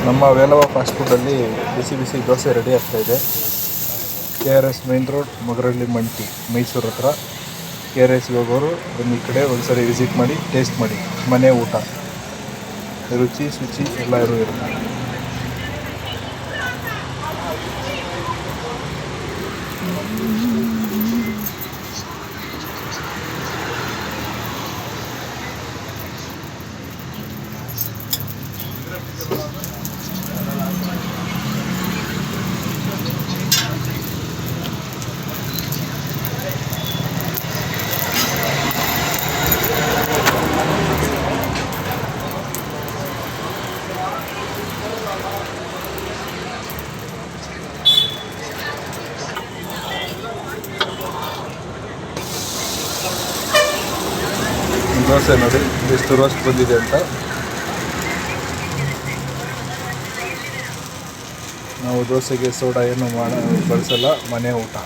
ನಮ್ಮ ವೇಲವ ಫಾಸ್ಟ್ ಫುಡ್ಡಲ್ಲಿ ಬಿಸಿ ಬಿಸಿ ದೋಸೆ ರೆಡಿ ಆಗ್ತಾಯಿದೆ. KRS main road, ಮಗರಳ್ಳಿ ಮಂಟಿ, Mysuru ಹತ್ರ. KRSಗೆ ಹೋಗೋರು ಬನ್ನಿ, ಈ ಕಡೆ ಒಂದ್ಸರಿ ವಿಸಿಟ್ ಮಾಡಿ, ಟೇಸ್ಟ್ ಮಾಡಿ. ಮನೆ ಊಟ, ರುಚಿ ಶುಚಿ ಎಲ್ಲರೂ ಇರುತ್ತೆ. ದೋಸೆ ನೋಡಿ ಎಷ್ಟು ರೋಸ್ಟ್ ಬಂದಿದೆ ಅಂತ. ನಾವು ದೋಸೆಗೆ ಸೋಡಾ ಏನು ಬಳಸಲ್ಲ, ಮನೆ ಊಟ.